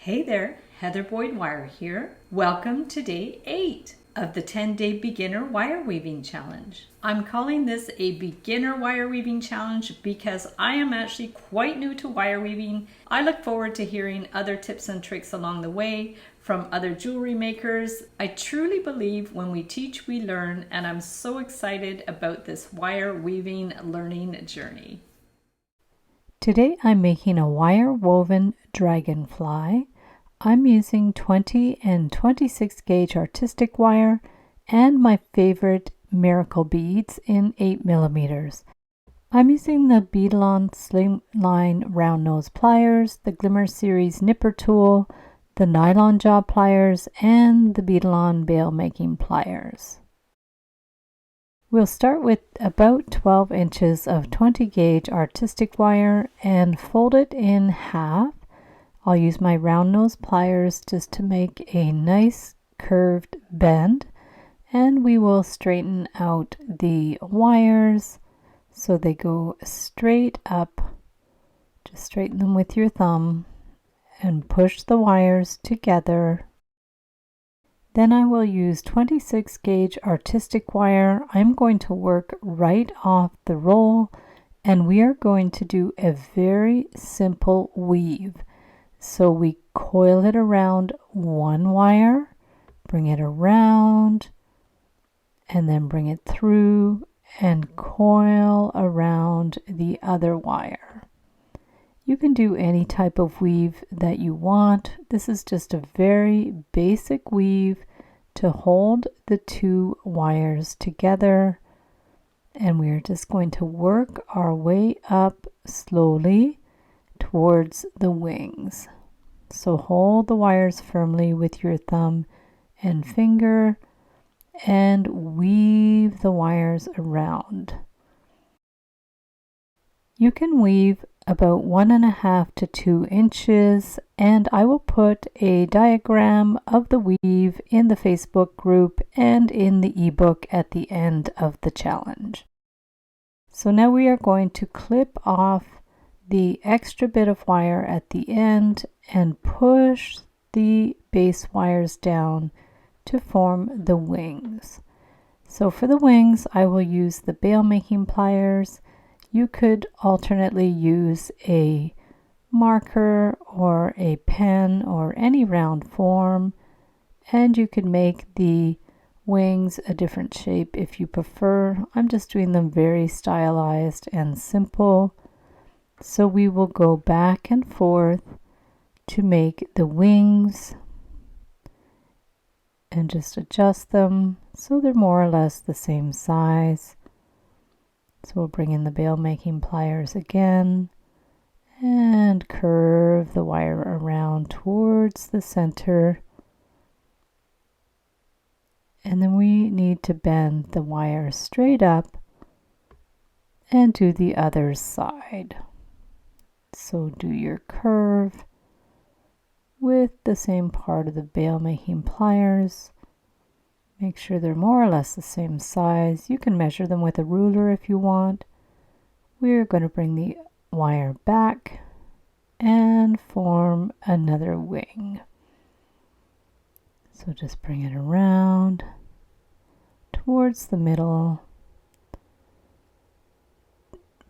Hey there, Heather Boyd Wire here. Welcome to day 8 of the 10-day beginner wire weaving challenge. I'm calling this a beginner wire weaving challenge because I am actually quite new to wire weaving. I look forward to hearing other tips and tricks along the way from other jewelry makers. I truly believe when we teach, we learn, and I'm so excited about this wire weaving learning journey. Today I'm making a wire woven dragonfly. I'm using 20 and 26 gauge artistic wire and my favorite miracle beads in 8 millimeters. I'm using the Beadalon slimline round nose pliers, the Glimmer series nipper tool, the nylon jaw pliers, and the Beadalon bail making pliers. We'll start with about 12 inches of 20 gauge artistic wire and fold it in half. I'll use my round nose pliers just to make a nice curved bend, and we will straighten out the wires so they go straight up. Just straighten them with your thumb and push the wires together. Then I will use 26 gauge artistic wire. I'm going to work right off the roll, and we are going to do a very simple weave. So we coil it around one wire, bring it around, and then bring it through and coil around the other wire. You can do any type of weave that you want. This is just a very basic weave to hold the two wires together. And we're just going to work our way up slowly towards the wings. So hold the wires firmly with your thumb and finger and weave the wires around. You can weave about 1.5 to 2 inches, and I will put a diagram of the weave in the Facebook group and in the ebook at the end of the challenge. So now we are going to clip off the extra bit of wire at the end and push the base wires down to form the wings. So for the wings, I will use the bail making pliers. You could alternately use a marker or a pen or any round form, and you could make the wings a different shape if you prefer. I'm just doing them very stylized and simple. So we will go back and forth to make the wings and just adjust them so they're more or less the same size. So we'll bring in the bail making pliers again and curve the wire around towards the center. And then we need to bend the wire straight up and do the other side. So do your curve with the same part of the bail making pliers. Make sure they're more or less the same size. You can measure them with a ruler if you want. We're going to bring the wire back and form another wing. So just bring it around towards the middle.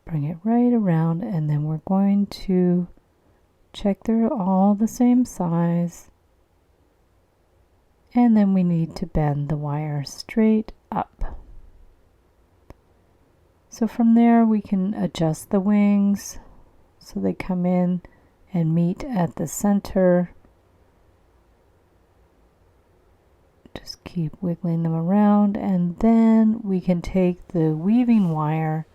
Bring it right around, and then we're going to check they're all the same size. And then we need to bend the wire straight up. So from there we can adjust the wings so they come in and meet at the center. Just keep wiggling them around, and then we can take the weaving wire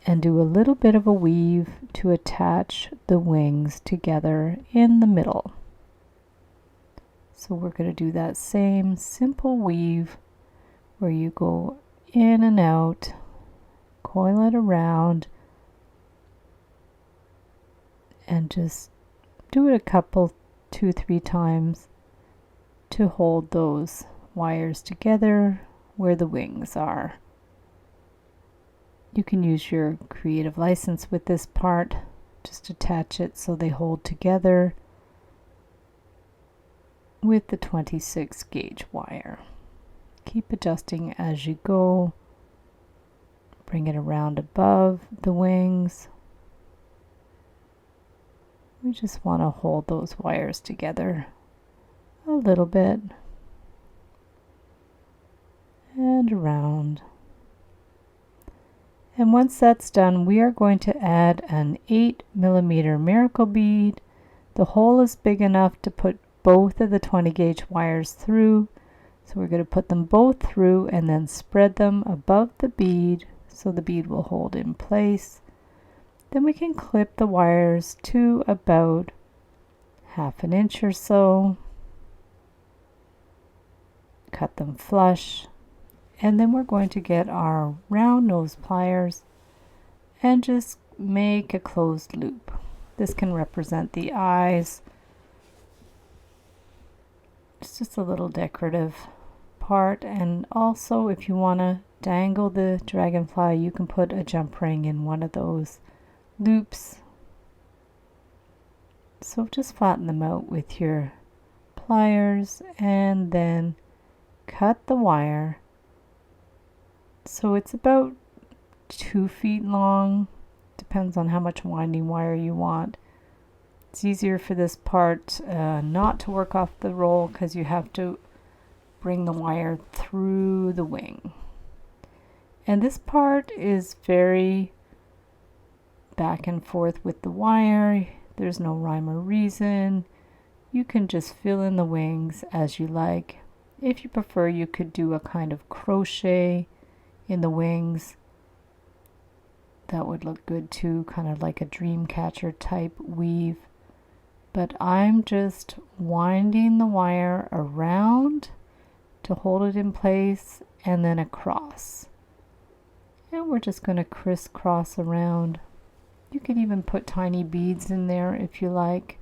and do a little bit of a weave to attach the wings together in the middle. So we're going to do that same simple weave where you go in and out, coil it around, and just do it a couple, 2-3 times to hold those wires together where the wings are. You can use your creative license with this part. Just attach it so they hold together. with the 26 gauge wire. Keep adjusting as you go. Bring it around above the wings. We just want to hold those wires together a little bit and around. And once that's done, we are going to add an 8mm miracle bead. The hole is big enough to put both of the 20 gauge wires through. So we're going to put them both through and then spread them above the bead so the bead will hold in place. Then we can clip the wires to about 1/2 inch or so. Cut them flush. And then we're going to get our round nose pliers and just make a closed loop. This can represent the eyes. It's just a little decorative part, and also if you want to dangle the dragonfly, you can put a jump ring in one of those loops. So just flatten them out with your pliers and then cut the wire so it's about 2 feet long. Depends on how much winding wire you want. It's easier for this part not to work off the roll because you have to bring the wire through the wing. And this part is very back and forth with the wire. There's no rhyme or reason. You can just fill in the wings as you like. If you prefer, you could do a kind of crochet in the wings. That would look good too, kind of like a dream catcher type weave. But I'm just winding the wire around to hold it in place and then across. And we're just going to crisscross around. You could even put tiny beads in there if you like.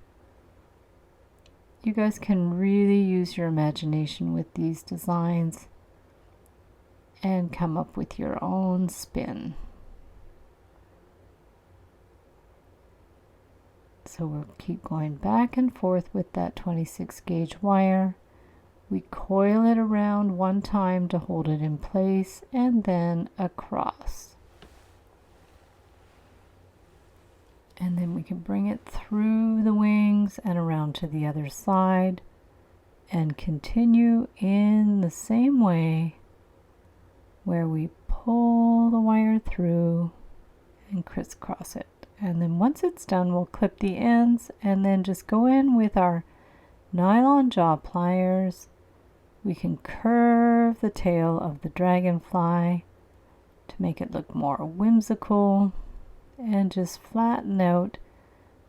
You guys can really use your imagination with these designs and come up with your own spin. So we'll keep going back and forth with that 26 gauge wire. We coil it around one time to hold it in place and then across. And then we can bring it through the wings and around to the other side and continue in the same way where we pull the wire through and crisscross it. And then once it's done, we'll clip the ends and then just go in with our nylon jaw pliers. We can curve the tail of the dragonfly to make it look more whimsical and just flatten out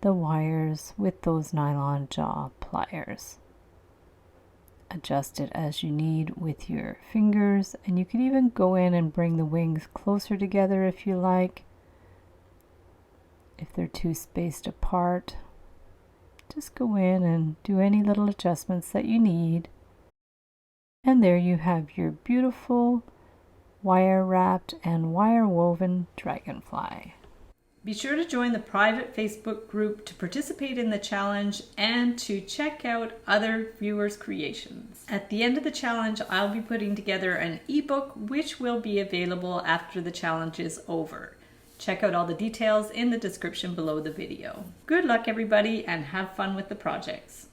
the wires with those nylon jaw pliers. Adjust it as you need with your fingers, and you can even go in and bring the wings closer together if you like. If they're too spaced apart, just go in and do any little adjustments that you need. And there you have your beautiful wire wrapped and wire woven dragonfly. Be sure to join the private Facebook group to participate in the challenge and to check out other viewers' creations. At the end of the challenge, I'll be putting together an ebook which will be available after the challenge is over. Check out all the details in the description below the video. Good luck everybody and have fun with the projects.